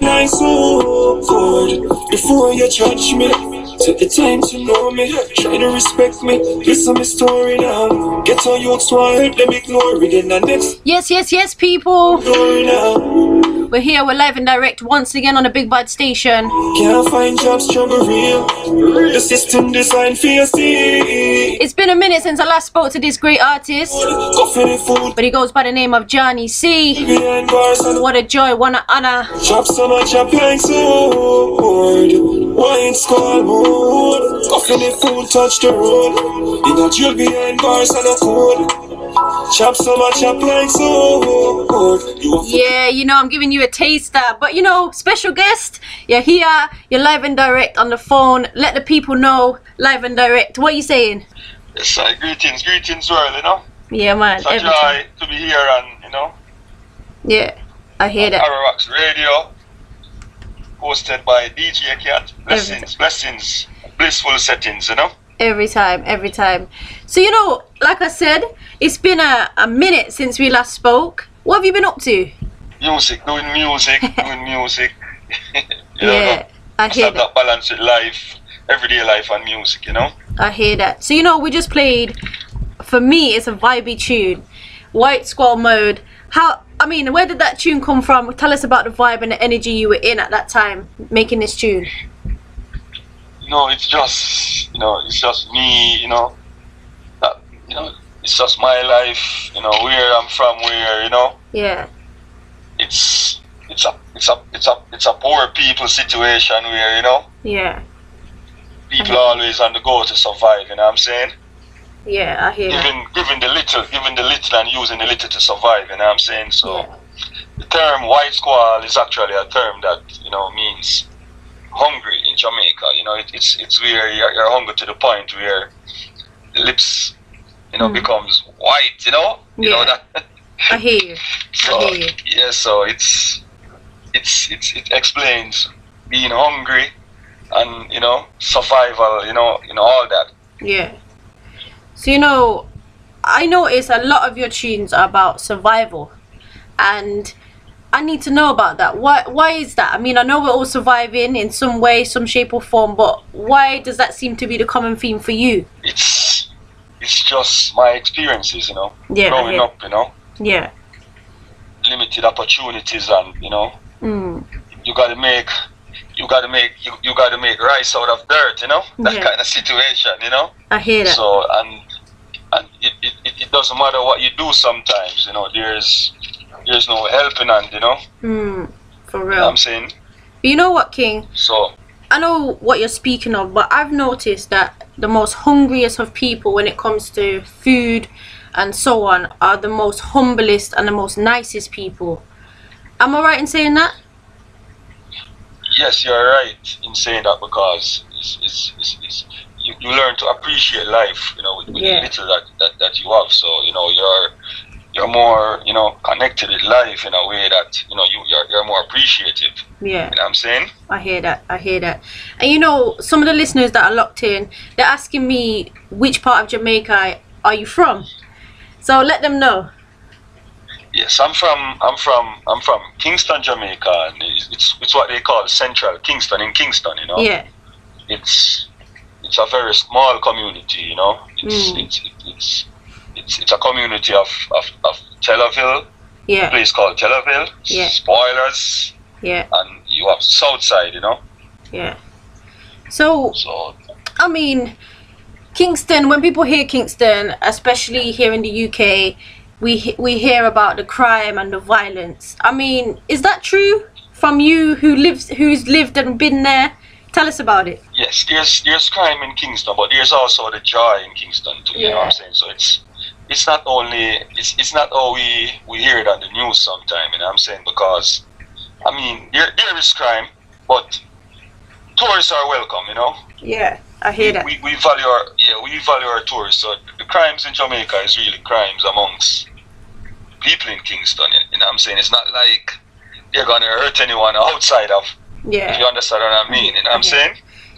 Nice forward before you judge me. Take the time to know me, try to respect me. Listen my story now. Get on your swine, let me glory in the next. Yes, people. Glory now. We're here, we're live and direct once again on the Big Bad Station. Can't find jobs, struggle real. The system designed for your seat. It's been a minute since I last spoke to this great artist, but he goes by the name of Jahni C. What a joy, what an honor. Chop so much, I plank sword. Wine squall mode. Coffin the food, touch the road. In a drill behind bars and a code. Chop so much, I plank sword. Yeah, you know, I'm giving you a taster, but you know, special guest, you're here, you're live and direct on the phone. Let the people know, live and direct. What are you saying? Yes, greetings world, you know. Yeah, man. It's a joy to be here and, you know. Yeah, I hear that. Arawax Radio, hosted by DJKat. Blessings, blissful settings, you know. Every time. So, you know, like I said, it's been a minute since we last spoke. What have you been up to? Doing music. Yeah, I hear that balance with life, everyday life and music, you know. I hear that. So, you know, we just played, for me, it's a vibey tune. White Squall Mode. Where did that tune come from? Tell us about the vibe and the energy you were in at that time, making this tune. No, it's just me, you know, that, you know, it's just my life, you know, where I'm from, you know. Yeah. It's a poor people situation where, you know. Yeah. People are always on the go to survive, you know what I'm saying? Yeah, I hear giving the little and using the little to survive, you know what I'm saying? So yeah. The term white squall is actually a term that, you know, means hungry in Jamaica. You know, it's where you're hungry to the point where the lips, you know, becomes white, you know? You know that. I hear you. So yeah, so it explains being hungry and, you know, survival, you know, all that. Yeah. So, you know, I notice a lot of your tunes are about survival, and I need to know about that. Why is that? I mean, I know we're all surviving in some way, some shape or form, but why does that seem to be the common theme for you? It's just my experiences, you know. Yeah. Growing up, you know. Yeah. Limited opportunities, and you know, you gotta make rice out of dirt, you know. That kind of situation, you know. I hear that. So and it doesn't matter what you do. Sometimes, you know, there's no helping hand, you know. For real. You know what I'm saying? But you know what, King? So I know what you're speaking of, but I've noticed that the most hungriest of people when it comes to food and so on are the most humblest and the most nicest people. Am I right in saying that? Yes, you're right in saying that, because you learn to appreciate life, you know, with the little that you have. So, you know, you're more, you know, connected with life in a way that, you know, you're more appreciative. Yeah. You know what I'm saying? I hear that. And you know, some of the listeners that are locked in, they're asking me, which part of Jamaica are you from? So let them know. Yes, I'm from Kingston, Jamaica, and it's what they call Central Kingston in Kingston, you know. Yeah. It's a very small community, you know. It's a community of Telaville. Yeah. A place called Telaville. Yeah. Spoilers. Yeah. And you have Southside, you know. Yeah. So I mean, Kingston, when people hear Kingston, especially here in the UK, we hear about the crime and the violence. I mean, is that true from you who's lived and been there? Tell us about it. Yes, there's crime in Kingston, but there's also the joy in Kingston too. You know what I'm saying? So it's not only it's not all we hear it on the news sometime. You know what I'm saying? Because I mean, there is crime, but tourists are welcome. You know. Yeah, I hear that. We value our tourists. So the crimes in Jamaica is really crimes amongst people in Kingston. You know what I'm saying? It's not like they're gonna hurt anyone outside of. Yeah. If you understand what I mean, you know what I'm saying?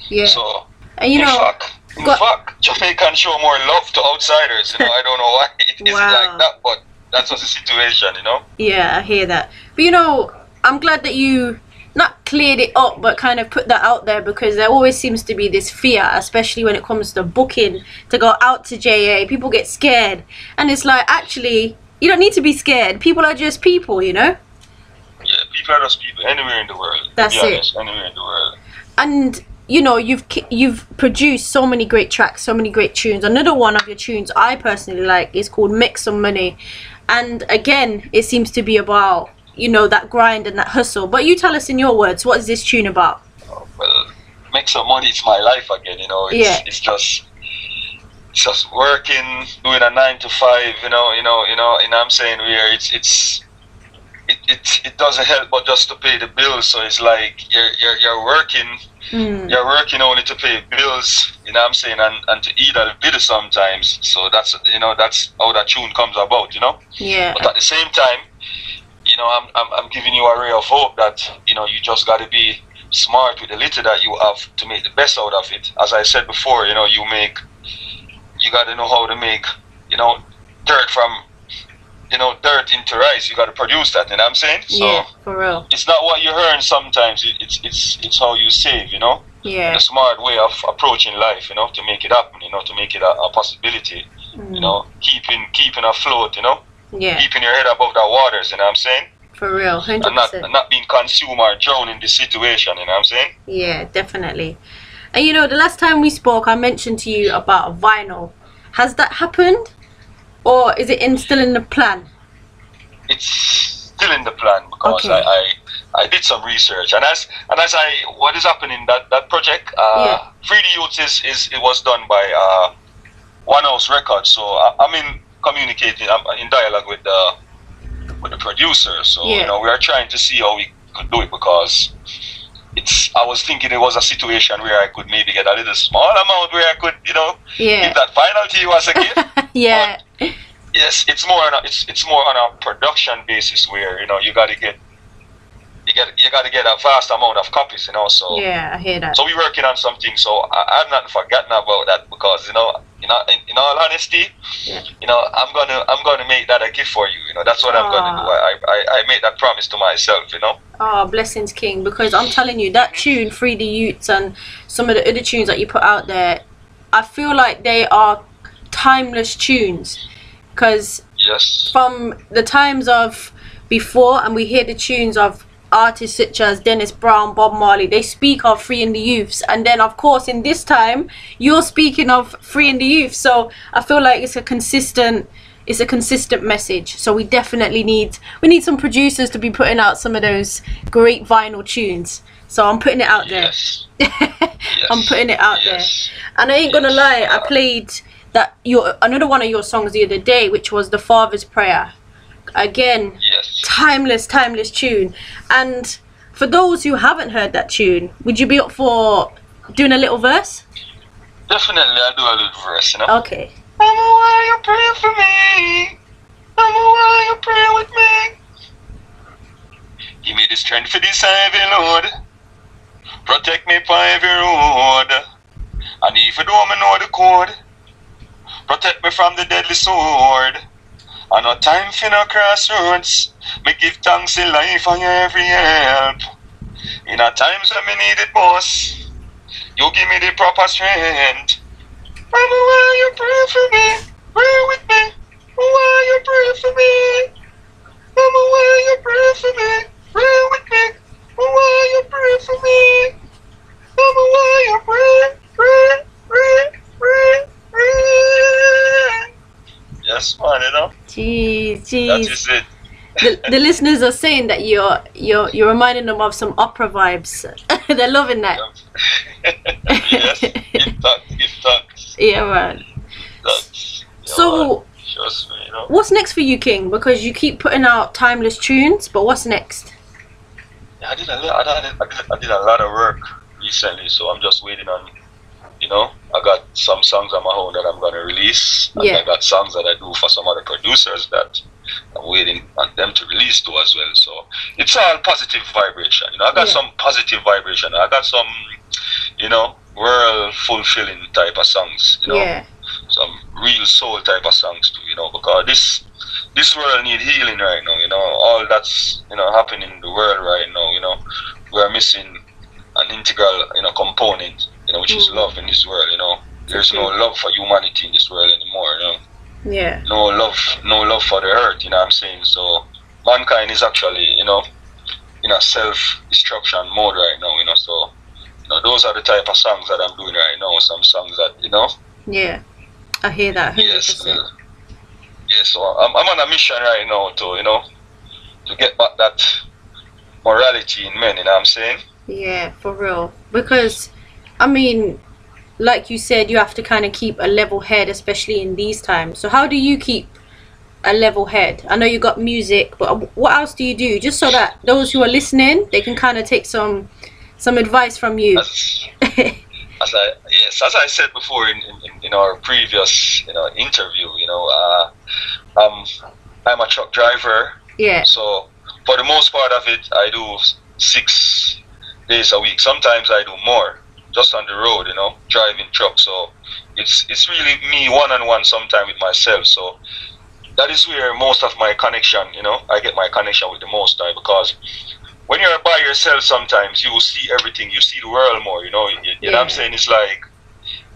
Yeah. So and in fact, Jamaicans show more love to outsiders. You know, I don't know why it isn't like that, but that's what's the situation. You know? Yeah, I hear that. But you know, I'm glad that you not cleared it up, but kind of put that out there, because there always seems to be this fear, especially when it comes to booking to go out to JA. People get scared, and it's like, actually, you don't need to be scared. People are just people, you know. Yeah, people are just people anywhere in the world. That's it. Honest, anywhere in the world. And you know, you've produced so many great tracks, so many great tunes. Another one of your tunes I personally like is called Make Some Money, and again, it seems to be about, you know, that grind and that hustle. But you tell us in your words, what is this tune about? Oh, well, make some money. It's my life again. You know, it's just working, doing a 9 to 5. You know what I'm saying? Where it doesn't help but just to pay the bills. So it's like you're working. You're working only to pay bills, you know what I'm saying, and to eat a little sometimes. So that's how that tune comes about, you know. Yeah. But at the same time, you know, I'm giving you a ray of hope that, you know, you just got to be smart with the little that you have to make the best out of it. As I said before, you know, you got to know how to make, you know, dirt into rice. You got to produce that, you know what I'm saying? So yeah, for real. It's not what you earn sometimes, it's how you save, you know? Yeah. The smart way of approaching life, you know, to make it happen, you know, to make it a possibility, you know, keeping afloat, you know? Yeah. Keeping your head above the waters, you know what I'm saying? For real, 100%. And not being consumed or drowned in the situation, you know what I'm saying? Yeah, definitely. And you know, the last time we spoke, I mentioned to you about vinyl. Has that happened? Or is it still in the plan? It's still in the plan, because okay. I did some research, and what is happening that project, Free the Youths it was done by One House Records. So I'm in dialogue with the producer. So you know, we are trying to see how we could do it, because I was thinking it was a situation where I could maybe get a little small amount where I could, you know, give that final to you as a gift. Yeah. But yes, it's more on a production basis, where, you know, you gotta get a vast amount of copies, you know. So yeah, I hear that. So we're working on something. So I've not forgotten about that, because in all honesty, you know, I'm gonna make that a gift for you. You know, that's what I'm gonna do. I made that promise to myself, you know. Oh, blessings, King, because I'm telling you, that tune, Free the Youths, and some of the other tunes that you put out there, I feel like they are timeless tunes, because from the times of before, and we hear the tunes of artists such as Dennis Brown, Bob Marley, they speak of freeing the youths, and then of course in this time you're speaking of freeing the youth. So I feel like it's a consistent message. So we definitely need some producers to be putting out some of those great vinyl tunes. So I'm putting it out there. I'm putting it out there. And I ain't gonna lie, I played another one of your songs the other day, which was The Father's Prayer. Again, timeless tune. And for those who haven't heard that tune, would you be up for doing a little verse? Definitely, I'll do a little verse, you know. Okay. Mama, why you pray for me? Mama, why you pray with me? Give me the strength for this heavy load. Protect me for every road. And if you don't know the code, protect me from the deadly sword. I no time for no crossroads. Me give thanks in life for your every help. In a times when me need it most, you give me the proper strength. Mama, why you pray for me? Pray with me. Why you pray for me? Mama, why you pray for me? Pray with me. Why you pray for me? Mama, why you pray? Yes, man, you know. Jeez. That is it. The listeners are saying that you're reminding them of some opera vibes. They're loving that. Yes, give thanks. Yeah, man. So, trust me, you know. What's next for you, King? Because you keep putting out timeless tunes, but what's next? Yeah, I did a lot of work recently, so I'm just waiting on, you know, I got some songs on my own that I'm going to release. And I got songs that I do for some other producers that I'm waiting on them to release to as well. So it's all positive vibration. You know, I got some positive vibration. I got some, you know, world fulfilling type of songs, you know, some real soul type of songs too, you know, because this world need healing right now, you know, all that's, you know, happening in the world right now, you know, we are missing an integral, component, which is love in this world. There's no love for humanity in this world anymore. Yeah. No love for the earth. You know what I'm saying? So mankind is actually, in a self-destruction mode right now. So those are the type of songs that I'm doing right now. Some songs that Yeah, I hear that 100%. Yes. Yeah. So I'm on a mission right now to get back that morality in men. You know what I'm saying? Yeah, for real. Because I mean, like you said, you have to kind of keep a level head, especially in these times. So how do you keep a level head? I know you got music, but what else do you do, just so that those who are listening, they can kind of take some advice from you? As I said before in our previous interview, I'm a truck driver. Yeah. So for the most part of it, I do 6 days a week. Sometimes I do more, just on the road, driving truck. So it's really me one-on-one sometime with myself. So that is where most of my connection, I get my connection with the Most High, because when you're by yourself, sometimes you will see everything. You see the world more, you know what I'm saying? It's like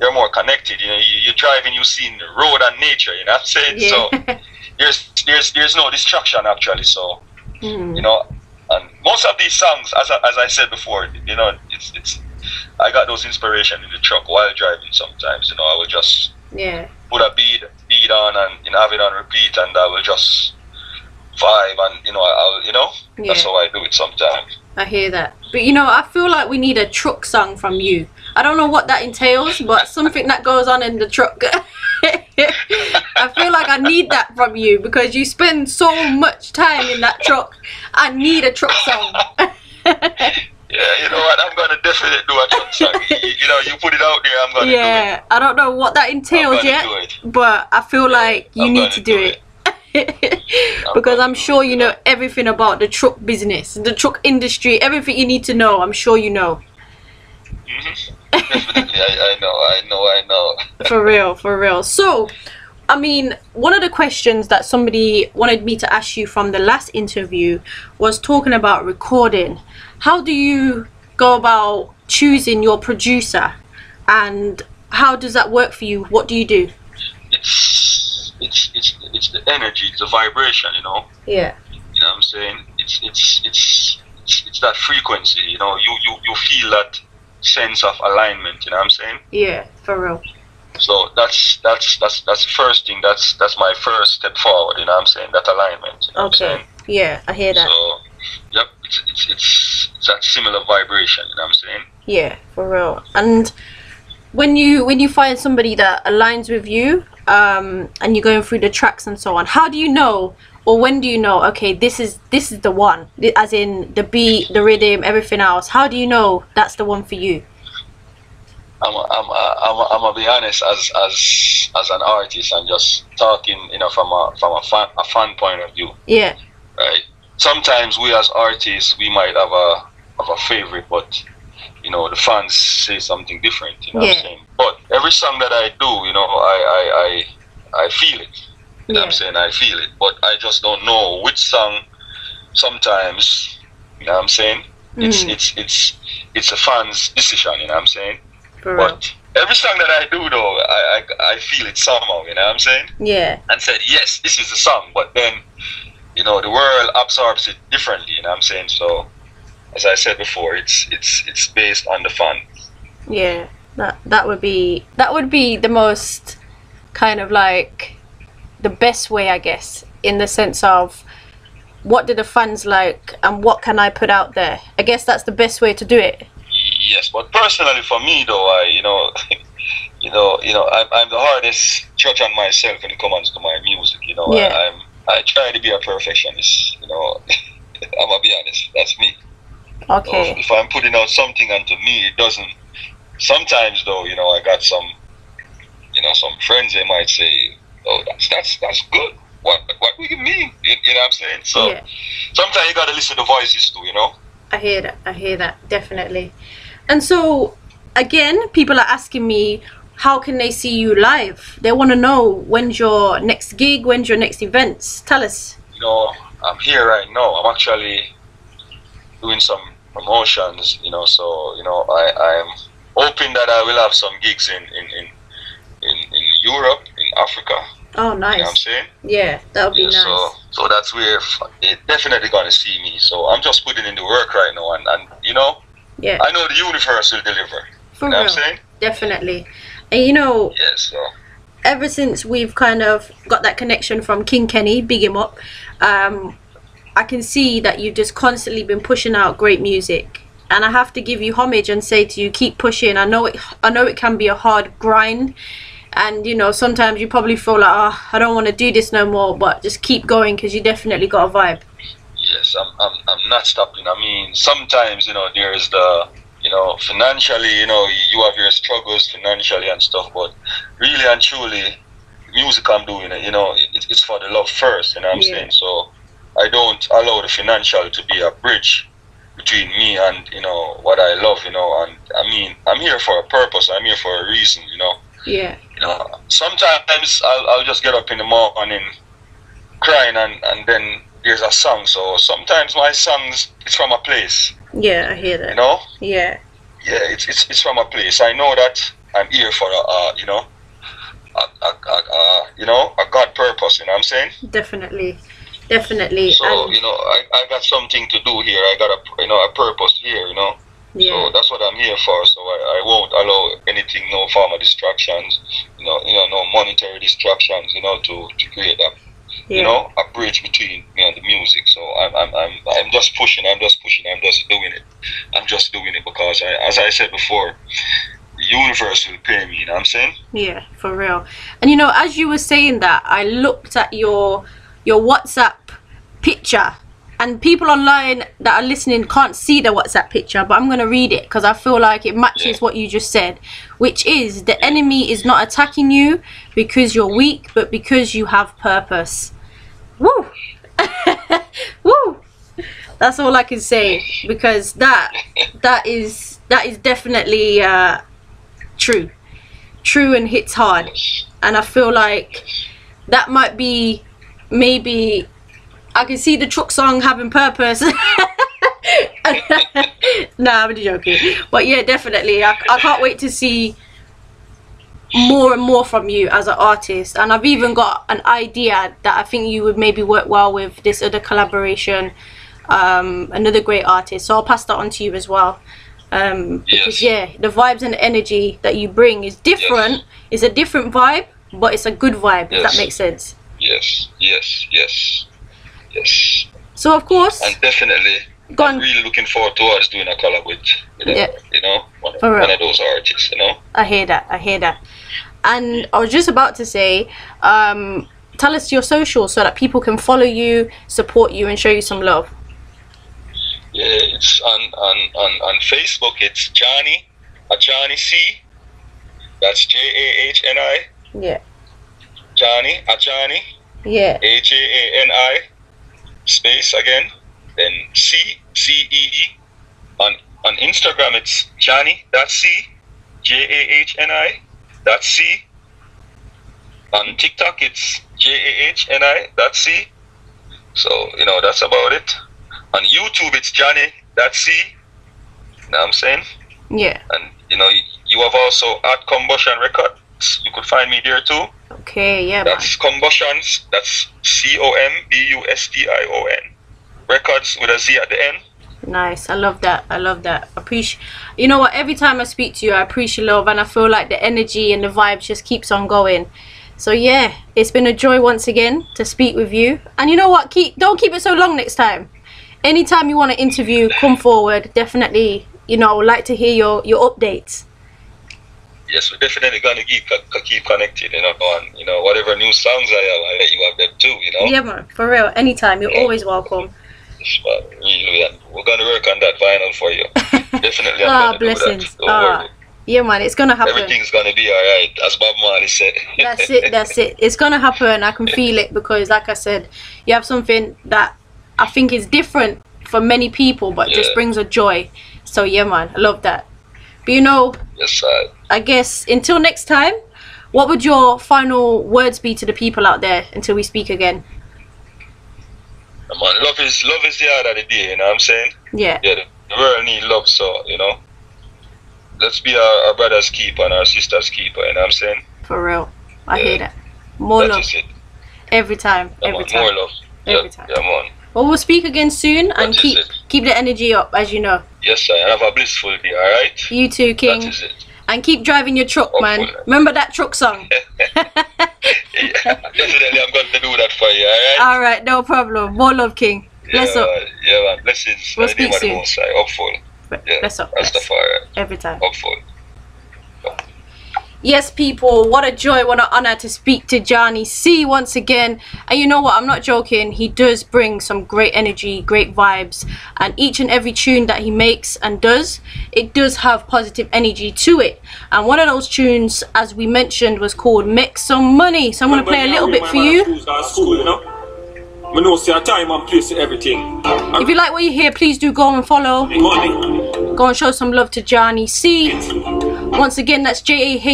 you're more connected. You're driving, you see the road and nature. You know what I'm saying? Yeah. So there's no distraction actually. So and most of these songs, as I said before, it's I got those inspiration in the truck while driving. Sometimes I will just put a beat on and have it on repeat, and I will just vibe, and I'll that's how I do it sometimes. I hear that. But I feel like we need a truck song from you. I don't know what that entails, but something that goes on in the truck. I feel like I need that from you, because you spend so much time in that truck. I need a truck song. Yeah, you know what? I'm gonna definitely do a truck song. You put it out there, I'm gonna do it. Yeah, I don't know what that entails yet, but I feel like you need to do it. Because I'm sure you know everything about the truck business, the truck industry, everything you need to know. I'm sure you know. Definitely, I know. For real. So, I mean, one of the questions that somebody wanted me to ask you from the last interview was talking about recording. How do you go about choosing your producer, and how does that work for you? What do you do? It's the energy, it's the vibration, Yeah. You know what I'm saying? It's that frequency, you feel that sense of alignment, you know what I'm saying? Yeah, for real. So that's the first thing, that's my first step forward, you know what I'm saying? That alignment. You know what I'm saying? Yeah, I hear that. So yep, it's that similar vibration, you know what I'm saying? Yeah, for real. And when you find somebody that aligns with you, and you're going through the tracks and so on, how do you know, or when do you know, okay, this is the one, as in the beat, the rhythm, everything else? How do you know that's the one for you? I'm gonna be honest, as an artist, and just talking, from a fan point of view. Yeah. Right. Sometimes we as artists, we might have a favorite, but the fans say something different. You know what I'm saying? But every song that I do, I feel it. You know what I'm saying? I feel it, but I just don't know which song. Sometimes, you know what I'm saying? It's a fan's decision. You know what I'm saying? But every song that I do, though, I feel it somehow. You know what I'm saying? Yeah. And said, yes, this is the song, but then the world absorbs it differently. You know what I'm saying? So, as I said before, it's based on the fan. Yeah. That would be the most kind of like the best way, I guess, in the sense of what do the fans like and what can I put out there. I guess that's the best way to do it. Yes, but personally for me though, I'm the hardest judge on myself when it comes to my music. I try to be a perfectionist. I'm gonna be honest. That's me. Okay. If I'm putting out something and to me it doesn't. Sometimes though, I got some friends, they might say, "Oh, that's good. What do you mean?" You know what I'm saying? So sometimes you gotta listen to voices too. I hear that definitely. And so again, people are asking me, how can they see you live? They want to know, when's your next gig, when's your next events? Tell us. I'm here right now. I'm actually doing some promotions, you know. So, you know, I'm hoping that I will have some gigs in Europe, in Africa. Oh, nice. You know what I'm saying? Yeah, that would be nice. So that's where it definitely gonna see me. So I'm just putting in the work right now, and you know, yeah, I know the universe will deliver. For you know real. what I'm saying? Definitely. And you know, so ever since we've kind of got that connection from King Kenny, big him up, I can see that you've just constantly been pushing out great music. And I have to give you homage and say to you, keep pushing. I know it can be a hard grind. And, you know, sometimes you probably feel like, oh, I don't want to do this no more. But just keep going, because you definitely got a vibe. Yes, I'm not stopping. I mean, sometimes, you know, there's the, you know, financially, you know, you have your struggles financially and stuff. But really and truly, music I'm doing, you know, it's for the love first. You know what I'm saying? So I don't allow the financial to be a bridge between me and, you know, what I love, you know. And I mean, I'm here for a purpose. I'm here for a reason, you know. Yeah. You know, sometimes I'll just get up in the morning crying, and then there's a song. So sometimes my songs, it's from a place. Yeah, I hear that. You know? Yeah. Yeah, it's from a place. I know that I'm here for you know, you know, a God purpose. You know what I'm saying? Definitely. Definitely. So, you know, I got something to do here. I got a purpose here, you know. Yeah. So that's what I'm here for. So I won't allow anything, no form of distractions, you know, no monetary distractions, you know, to create that, you know, a bridge between me and the music. So I'm just pushing. I'm just doing it. I'm just doing it because as I said before, the universe will pay me. You know what I'm saying? Yeah, for real. And you know, as you were saying that, I looked at your WhatsApp picture. And people online that are listening can't see the WhatsApp picture, but I'm going to read it because I feel like it matches what you just said, which is, the enemy is not attacking you because you're weak, but because you have purpose. Woo! Woo! That's all I can say, because that is definitely true and hits hard. And I feel like that might be, maybe I can see the truck song having purpose. Nah, I'm joking. But yeah, definitely. I can't wait to see more and more from you as an artist. And I've even got an idea that I think you would maybe work well with this other collaboration. Another great artist. So I'll pass that on to you as well. Because yeah, the vibes and the energy that you bring is different. It's a different vibe, but it's a good vibe, if that makes sense. Yes. So of course, and definitely, I'm really looking forward towards doing a collab with you know, one of those artists. You know, I hear that. And I was just about to say, tell us your socials so that people can follow you, support you, and show you some love. Yeah, it's on Facebook. It's Jahni C. That's Jahni. Yeah. Jahni. Yeah. AJANI. Space again, then CEE. On Instagram it's Jahni.C, JAHNI.C. On TikTok it's JAHNI.C. So, you know, that's about it. On YouTube it's Jahni.C. You know what I'm saying? Yeah. And you know, you have also at Combustion Records. You could find me there too. Okay, yeah. That's Combustions. That's COMBUSTION. Records with a Z at the end. Nice. I love that. You know what? Every time I speak to you, I appreciate love, and I feel like the energy and the vibes just keeps on going. So yeah, it's been a joy once again to speak with you. And you know what? Don't keep it so long next time. Anytime you want to interview, come forward. Definitely, you know, like to hear your updates. Yes, we're definitely gonna keep connected, you know, and you know, whatever new songs I have, I let you have them too, you know. Yeah, man, for real. Anytime, you're always welcome. But really, we're gonna work on that vinyl for you. Definitely. Blessings. Yeah, man, it's gonna happen. Everything's gonna be alright, as Bob Marley said. That's it. It's gonna happen. I can feel it, because, like I said, you have something that I think is different for many people, but just brings a joy. So yeah, man, I love that. But you know, I guess until next time, what would your final words be to the people out there until we speak again? Man, love is the art of the day, you know what I'm saying? Yeah. Yeah, the The world need love, so you know. Let's be our brother's keeper and our sister's keeper. You know what I'm saying? For real, I hear that. More love. Is it. Every time. Yeah, every man, time. more love. Every time. Yeah, man. Well, we'll speak again soon and keep the energy up, as you know. Yes, sir. Have a blissful day. All right. You too, King. That is it. And keep driving your truck, man. Remember that truck song? Yeah, definitely, I'm going to do that for you, alright? Alright, no problem. More love, King. Bless up. Yeah, man. Blessings. We'll speak soon. Hopeful. Yeah. Bless up. Rastafari. Every time. Hopeful. Yes, people, what a joy, what an honor to speak to Jahni C once again. And you know what, I'm not joking, he does bring some great energy, great vibes, and each and every tune that he makes and does, it does have positive energy to it. And one of those tunes, as we mentioned, was called Make Some Money. So I'm going to play a little bit for you. I know see a time and place everything. If you like what you hear, please do go and follow. Go and show some love to Jahni C. Once again, that's Jahni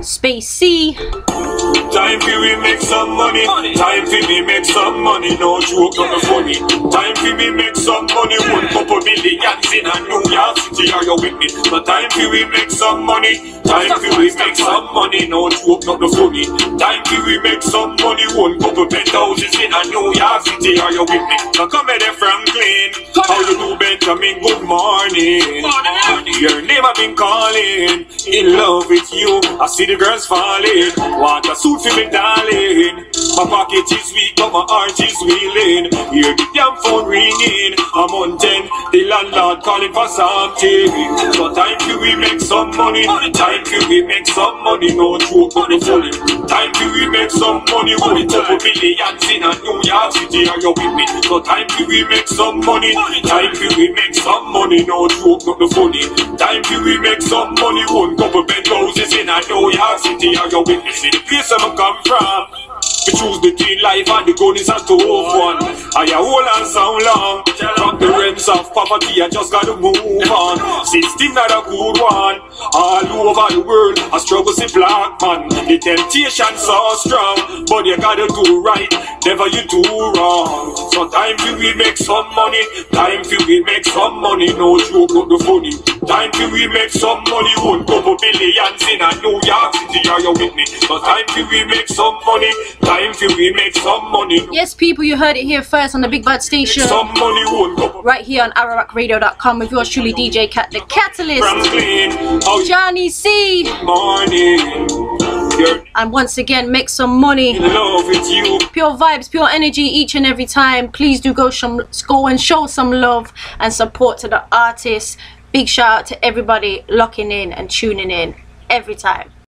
space C. Time for we make some money. Time for me make some money. No joke, not funny. Time for me make some money. One couple billions in a New York City. Are you with me? But time for we make some money. Time for we make some money. No joke, not funny. Time for we make some money. One couple penthouses in a New York City. Are you with me? Now come here, Franklin. How you do, Benjamin? Good morning. Your name I've been calling. In love with you. I see the girls falling. Want a suit for me, darling. My pocket is weak, but my heart is willing. Hear the damn phone ringing. I'm on 10. The landlord calling for something. So time for we make some money. Time for we make some money. No joke, but no funny. Time for we make some money. One couple billions in a New York City. Are you with me? So time for we make some money. Time for we make some money. No joke, not no funny. Time for we make some money. One couple penthouses in a New York City. Are you with me? See the place I'm come from. We choose between life and the gun is a tough one. I hold on so long. From the realms of poverty, I just gotta move on. 16 not a good one. All over the world, I struggle see black man. The temptation so strong, but you gotta do right. Never you do wrong. So time for we make some money. Time for we make some money. No joke, not the funny. Time for we make some money. One couple billions in a New York City. Are you with me? So time for we make some money. Time for we make some money. Yes, people, you heard it here first on the Big Bad Station. Some money won't go. Right here on ArrowRockRadio.com with yours truly, DJKat the Kat-a-lyst. Jahni C. Morning. And once again, make some money. In love with you. Pure vibes, pure energy each and every time. Please do go and show some love and support to the artists. Big shout out to everybody locking in and tuning in every time.